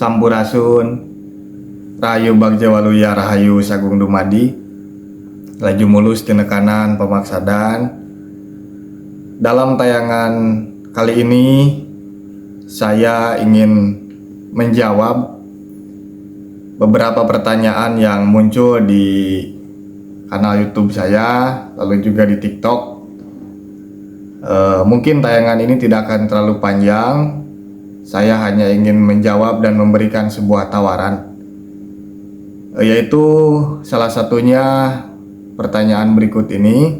Sampurasun, Rahayu Bagja Waluya Rahayu Sagung Dumadi, laju mulus tina kanan pemaksadan. Dalam tayangan kali ini saya ingin menjawab beberapa pertanyaan yang muncul di kanal YouTube saya, lalu juga di TikTok. Mungkin tayangan ini tidak akan terlalu panjang. Saya hanya ingin menjawab dan memberikan sebuah tawaran, yaitu salah satunya pertanyaan berikut ini: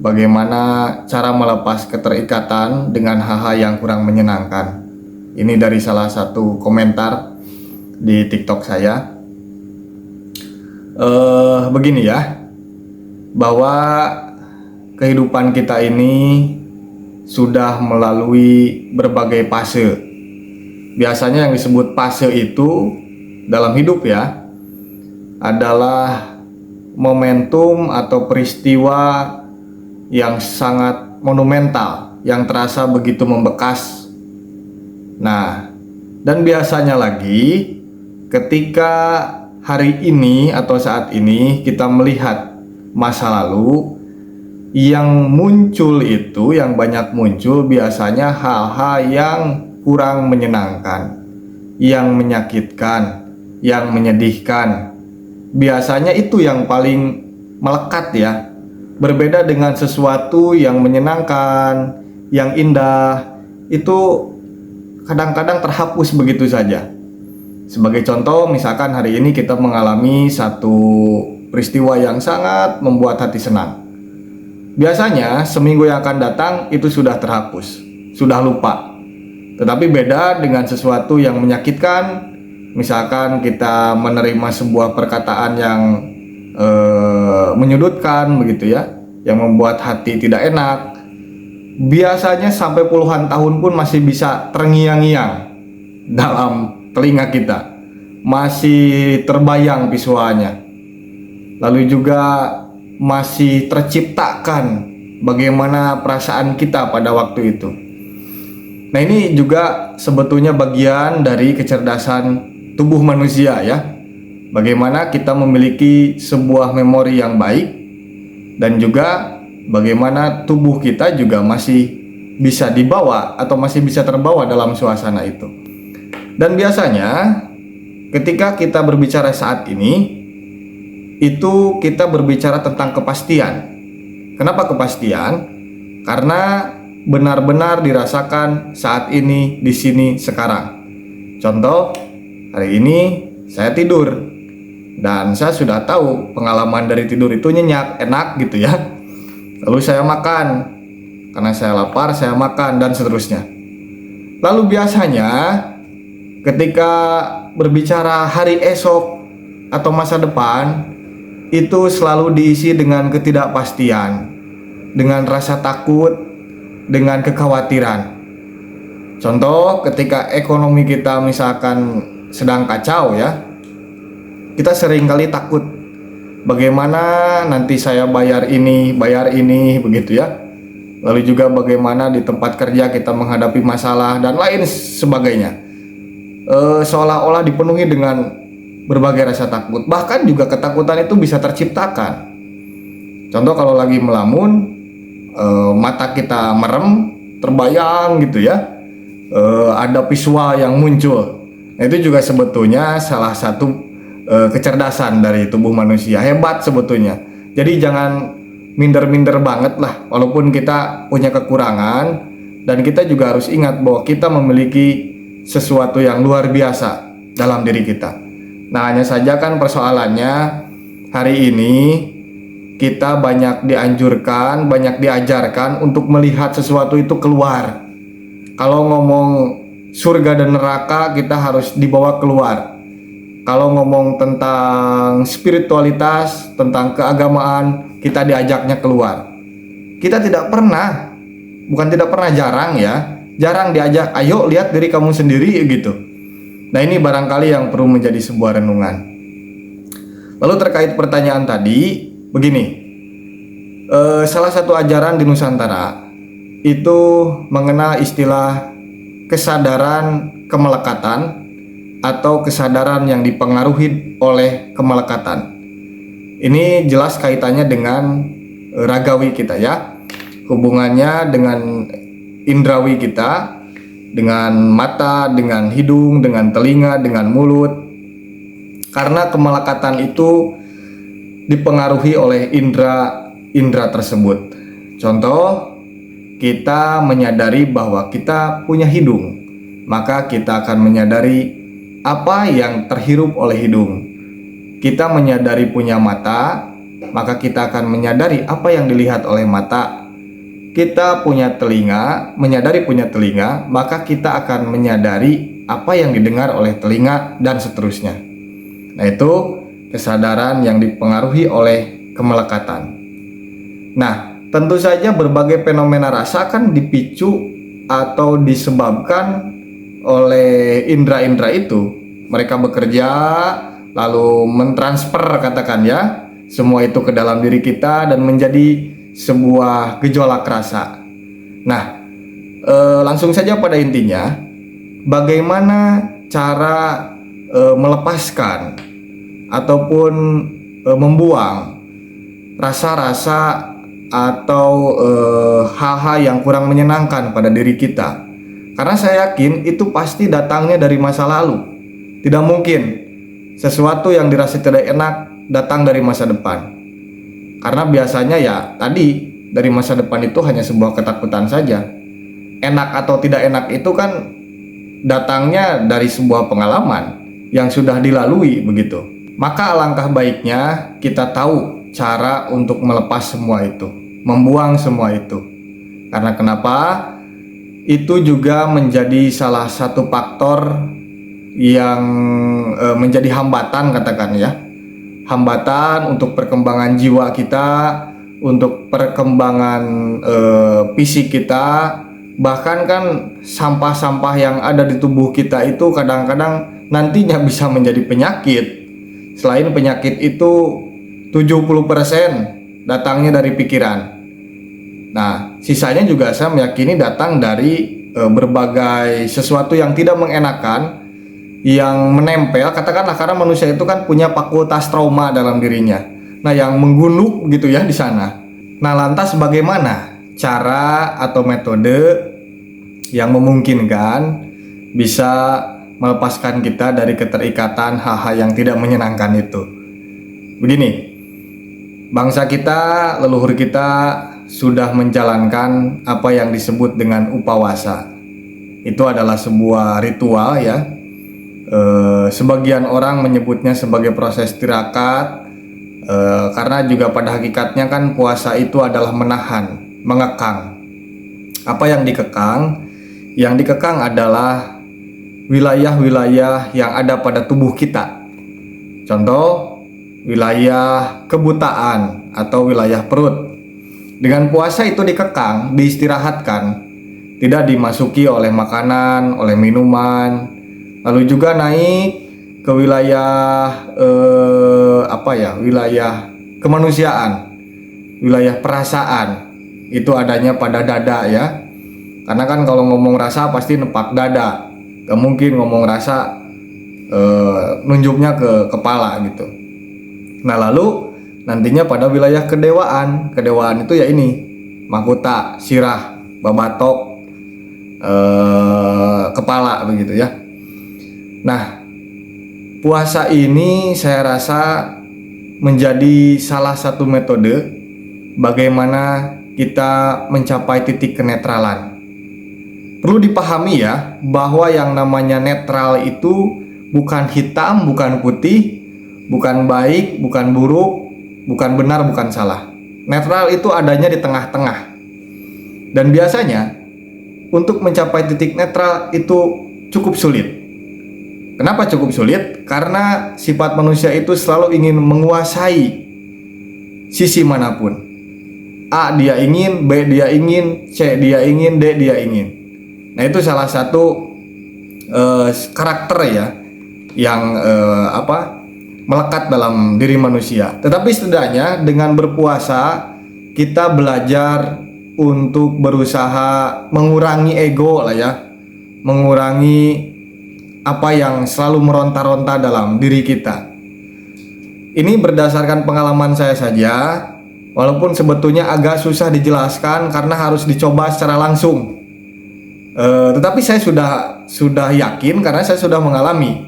bagaimana cara melepas keterikatan dengan hal-hal yang kurang menyenangkan? Ini dari salah satu komentar di TikTok saya. Begini ya, bahwa kehidupan kita ini sudah melalui berbagai fase. Biasanya yang disebut fase itu dalam hidup ya adalah momentum atau peristiwa yang sangat monumental, yang terasa begitu membekas. Nah, dan biasanya lagi ketika hari ini atau saat ini kita melihat masa lalu, yang muncul itu, yang banyak muncul biasanya hal-hal yang kurang menyenangkan, yang menyakitkan, yang menyedihkan. Biasanya itu yang paling melekat ya. Berbeda dengan sesuatu yang menyenangkan, yang indah, itu kadang-kadang terhapus begitu saja. Sebagai contoh, misalkan hari ini kita mengalami satu peristiwa yang sangat membuat hati senang. Biasanya seminggu yang akan datang itu sudah terhapus, sudah lupa. Tetapi beda dengan sesuatu yang menyakitkan. Misalkan kita menerima sebuah perkataan yang menyudutkan begitu ya, yang membuat hati tidak enak. Biasanya sampai puluhan tahun pun masih bisa terngiang-ngiang dalam telinga kita, masih terbayang visualnya. Lalu juga masih terciptakan bagaimana perasaan kita pada waktu itu. Nah, ini juga sebetulnya bagian dari kecerdasan tubuh manusia ya. Bagaimana kita memiliki sebuah memori yang baik, dan juga bagaimana tubuh kita juga masih bisa dibawa atau masih bisa terbawa dalam suasana itu. Dan biasanya ketika kita berbicara saat ini, itu kita berbicara tentang kepastian. Kenapa kepastian? Karena benar-benar dirasakan saat ini, di sini, sekarang. Contoh, hari ini saya tidur dan saya sudah tahu pengalaman dari tidur itu nyenyak, enak gitu ya. Lalu saya makan, karena saya lapar saya makan, dan seterusnya. Lalu biasanya ketika berbicara hari esok atau masa depan, itu selalu diisi dengan ketidakpastian, dengan rasa takut, dengan kekhawatiran. Contoh, ketika ekonomi kita misalkan sedang kacau ya, kita seringkali takut bagaimana nanti saya bayar ini begitu ya. Lalu juga bagaimana di tempat kerja kita menghadapi masalah dan lain sebagainya. Seolah-olah dipenuhi dengan berbagai rasa takut. Bahkan juga ketakutan itu bisa terciptakan. Contoh, kalau lagi melamun, mata kita merem, terbayang gitu ya, ada visual yang muncul. Nah, itu juga sebetulnya salah satu kecerdasan dari tubuh manusia, hebat sebetulnya. Jadi jangan minder-minder banget lah, walaupun kita punya kekurangan, dan kita juga harus ingat bahwa kita memiliki sesuatu yang luar biasa dalam diri kita. Nah, hanya saja kan persoalannya hari ini kita banyak dianjurkan, banyak diajarkan untuk melihat sesuatu itu keluar. Kalau ngomong surga dan neraka, kita harus dibawa keluar. Kalau ngomong tentang spiritualitas, tentang keagamaan, kita diajaknya keluar. Kita tidak pernah, bukan tidak pernah, jarang diajak, ayo lihat diri kamu sendiri gitu. Nah, ini barangkali yang perlu menjadi sebuah renungan. Lalu terkait pertanyaan tadi, begini, salah satu ajaran di Nusantara itu mengenal istilah kesadaran kemelekatan atau kesadaran yang dipengaruhi oleh kemelekatan. Ini jelas kaitannya dengan ragawi kita ya, hubungannya dengan indrawi kita, dengan mata, dengan hidung, dengan telinga, dengan mulut. Karena kemelekatan itu dipengaruhi oleh indra tersebut. Contoh, kita menyadari bahwa kita punya hidung, maka kita akan menyadari apa yang terhirup oleh hidung. Kita menyadari punya mata, maka kita akan menyadari apa yang dilihat oleh mata. Kita punya telinga, menyadari punya telinga, maka kita akan menyadari apa yang didengar oleh telinga, dan seterusnya. Nah, itu kesadaran yang dipengaruhi oleh kemelekatan. Nah, tentu saja berbagai fenomena rasa kan dipicu atau disebabkan oleh indra-indra itu. Mereka bekerja lalu mentransfer, katakan ya, semua itu ke dalam diri kita dan menjadi sebuah gejolak rasa. Nah, langsung saja pada intinya, bagaimana cara melepaskan ataupun membuang rasa-rasa atau hal-hal yang kurang menyenangkan pada diri kita. Karena saya yakin itu pasti datangnya dari masa lalu. Tidak mungkin sesuatu yang dirasa tidak enak datang dari masa depan. Karena biasanya ya tadi, dari masa depan itu hanya sebuah ketakutan saja. Enak atau tidak enak itu kan datangnya dari sebuah pengalaman yang sudah dilalui begitu. Maka alangkah baiknya kita tahu cara untuk melepas semua itu, membuang semua itu. Karena kenapa? Itu juga menjadi salah satu faktor yang menjadi hambatan, katakan ya, hambatan untuk perkembangan jiwa kita, untuk perkembangan fisik kita. Bahkan kan sampah-sampah yang ada di tubuh kita itu kadang-kadang nantinya bisa menjadi penyakit. Selain penyakit itu 70% datangnya dari pikiran. Nah, sisanya juga saya meyakini datang dari berbagai sesuatu yang tidak mengenakan, yang menempel, katakanlah, karena manusia itu kan punya fakultas trauma dalam dirinya. Nah, yang menggunung gitu ya di sana. Nah, lantas bagaimana cara atau metode yang memungkinkan bisa melepaskan kita dari keterikatan hal-hal yang tidak menyenangkan itu? Begini, bangsa kita, leluhur kita sudah menjalankan apa yang disebut dengan upawasa. Itu adalah sebuah ritual ya. Sebagian orang menyebutnya sebagai proses tirakat, karena juga pada hakikatnya kan puasa itu adalah menahan, mengekang. Apa yang dikekang? Yang dikekang adalah wilayah-wilayah yang ada pada tubuh kita. Contoh, wilayah kebutaan atau wilayah perut. Dengan puasa itu dikekang, diistirahatkan, tidak dimasuki oleh makanan, oleh minuman. Lalu juga naik ke wilayah wilayah kemanusiaan, wilayah perasaan. Itu adanya pada dada ya. Karena kan kalau ngomong rasa pasti nepak dada. Gak mungkin ngomong rasa nunjuknya ke kepala gitu. Nah, lalu nantinya pada wilayah kedewaan. Kedewaan itu ya ini, mahkota, sirah, babatok, kepala begitu ya. Nah, puasa ini saya rasa menjadi salah satu metode bagaimana kita mencapai titik kenetralan. Perlu dipahami ya, bahwa yang namanya netral itu bukan hitam, bukan putih, bukan baik, bukan buruk, bukan benar, bukan salah. Netral itu adanya di tengah-tengah. Dan biasanya untuk mencapai titik netral itu cukup sulit. Kenapa cukup sulit? Karena sifat manusia itu selalu ingin menguasai sisi manapun. A dia ingin, B dia ingin, C dia ingin, D dia ingin. Nah, itu salah satu karakter ya yang melekat dalam diri manusia. Tetapi setidaknya dengan berpuasa kita belajar untuk berusaha mengurangi ego lah ya, mengurangi apa yang selalu meronta-ronta dalam diri kita. Ini berdasarkan pengalaman saya saja, walaupun sebetulnya agak susah dijelaskan karena harus dicoba secara langsung. Tetapi saya sudah yakin karena saya sudah mengalami.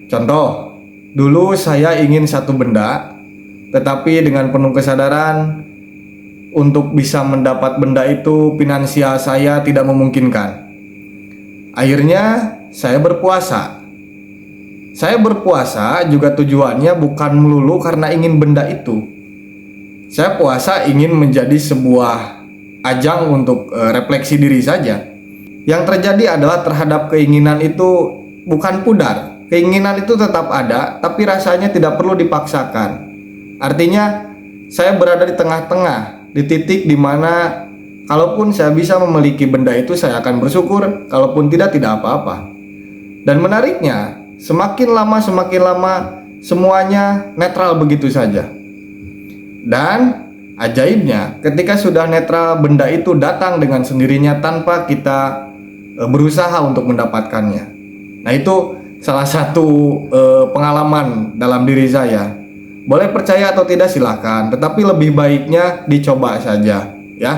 Contoh, dulu saya ingin satu benda, tetapi dengan penuh kesadaran untuk bisa mendapat benda itu finansial saya tidak memungkinkan. Akhirnya saya berpuasa. Saya berpuasa juga tujuannya bukan melulu karena ingin benda itu. Saya puasa ingin menjadi sebuah ajang untuk refleksi diri saja. Yang terjadi adalah terhadap keinginan itu bukan pudar. Keinginan itu tetap ada, tapi rasanya tidak perlu dipaksakan. Artinya saya berada di tengah-tengah, di titik di mana kalaupun saya bisa memiliki benda itu saya akan bersyukur, kalaupun tidak apa-apa. Dan menariknya, semakin lama semuanya netral begitu saja. Dan ajaibnya, ketika sudah netral, benda itu datang dengan sendirinya tanpa kita berusaha untuk mendapatkannya. Nah, itu salah satu pengalaman dalam diri saya. Boleh percaya atau tidak silahkan, tetapi lebih baiknya dicoba saja, ya.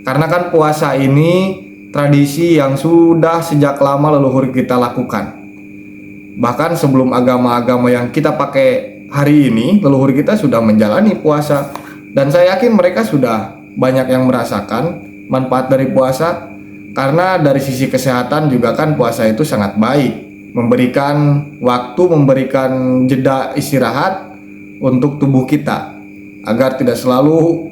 Karena kan puasa ini tradisi yang sudah sejak lama leluhur kita lakukan. Bahkan sebelum agama-agama yang kita pakai hari ini, leluhur kita sudah menjalani puasa. Dan saya yakin mereka sudah banyak yang merasakan manfaat dari puasa. Karena dari sisi kesehatan juga kan puasa itu sangat baik. Memberikan waktu, memberikan jeda istirahat untuk tubuh kita. Agar tidak selalu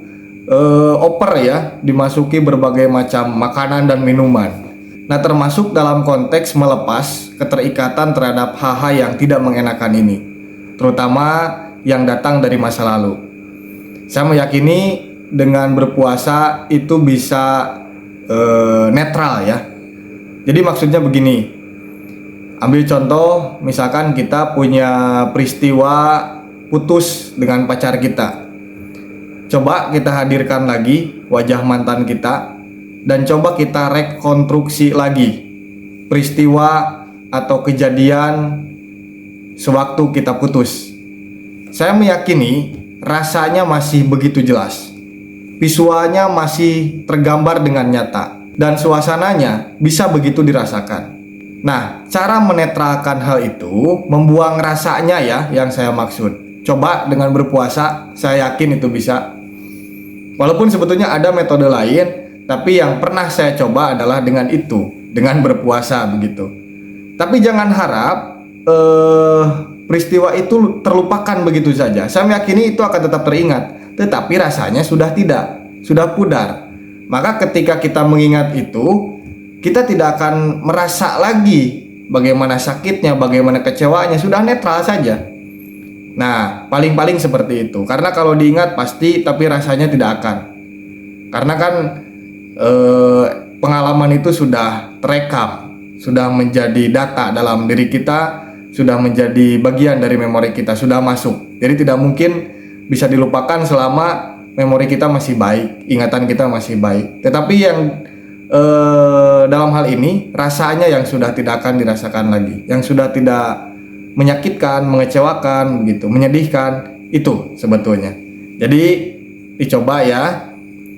over ya, dimasuki berbagai macam makanan dan minuman. Nah, termasuk dalam konteks melepas keterikatan terhadap hal-hal yang tidak mengenakan ini, terutama yang datang dari masa lalu. Saya meyakini dengan berpuasa itu bisa netral ya. Jadi maksudnya begini, ambil contoh, misalkan kita punya peristiwa putus dengan pacar kita. Coba kita hadirkan lagi wajah mantan kita dan coba kita rekonstruksi lagi peristiwa atau kejadian sewaktu kita putus. Saya meyakini rasanya masih begitu jelas. Visualnya masih tergambar dengan nyata dan suasananya bisa begitu dirasakan. Nah, cara menetralkan hal itu, membuang rasanya ya yang saya maksud. Coba dengan berpuasa, saya yakin itu bisa. Walaupun sebetulnya ada metode lain, tapi yang pernah saya coba adalah dengan itu, dengan berpuasa begitu. Tapi jangan harap peristiwa itu terlupakan begitu saja. Saya meyakini itu akan tetap teringat, tetapi rasanya sudah tidak, sudah pudar. Maka ketika kita mengingat itu, kita tidak akan merasa lagi bagaimana sakitnya, bagaimana kecewanya, sudah netral saja. Nah, paling-paling seperti itu. Karena kalau diingat pasti, tapi rasanya tidak akan. Karena kan pengalaman itu sudah terekam, sudah menjadi data dalam diri kita, sudah menjadi bagian dari memori kita, sudah masuk. Jadi tidak mungkin bisa dilupakan selama memori kita masih baik, ingatan kita masih baik. Tetapi yang dalam hal ini rasanya yang sudah tidak akan dirasakan lagi, yang sudah tidak menyakitkan, mengecewakan, gitu, menyedihkan, itu sebetulnya. Jadi dicoba ya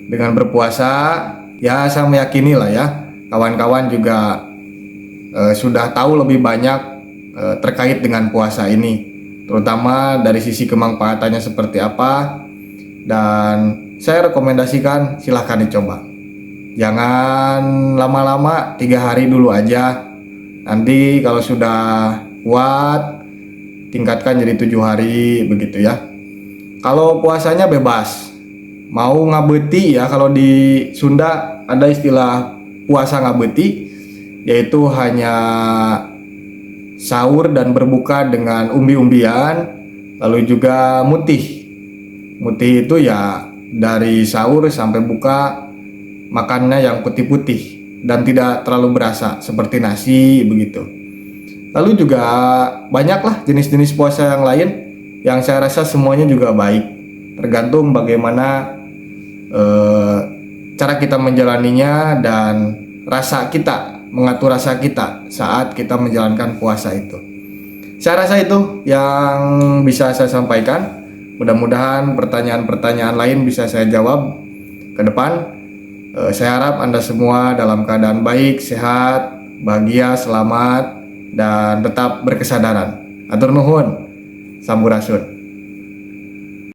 dengan berpuasa. Ya, saya meyakini lah ya, kawan-kawan juga sudah tahu lebih banyak terkait dengan puasa ini, terutama dari sisi kemanfaatannya seperti apa. Dan saya rekomendasikan silahkan dicoba. Jangan lama-lama, 3 hari dulu aja. Nanti kalau sudah kuat, tingkatkan jadi 7 hari begitu ya. Kalau puasanya bebas, mau ngabeti ya, kalau di Sunda ada istilah puasa ngabeti, yaitu hanya sahur dan berbuka dengan umbi-umbian, lalu juga mutih. Mutih itu ya dari sahur sampai buka makannya yang putih-putih dan tidak terlalu berasa seperti nasi begitu. Lalu juga banyaklah jenis-jenis puasa yang lain yang saya rasa semuanya juga baik, tergantung bagaimana cara kita menjalaninya dan rasa kita mengatur rasa kita saat kita menjalankan puasa itu. Saya rasa itu yang bisa saya sampaikan. Mudah-mudahan pertanyaan-pertanyaan lain bisa saya jawab ke depan. Saya harap Anda semua dalam keadaan baik, sehat, bahagia, selamat, dan tetap berkesadaran. Atur nuhun, sampurasun.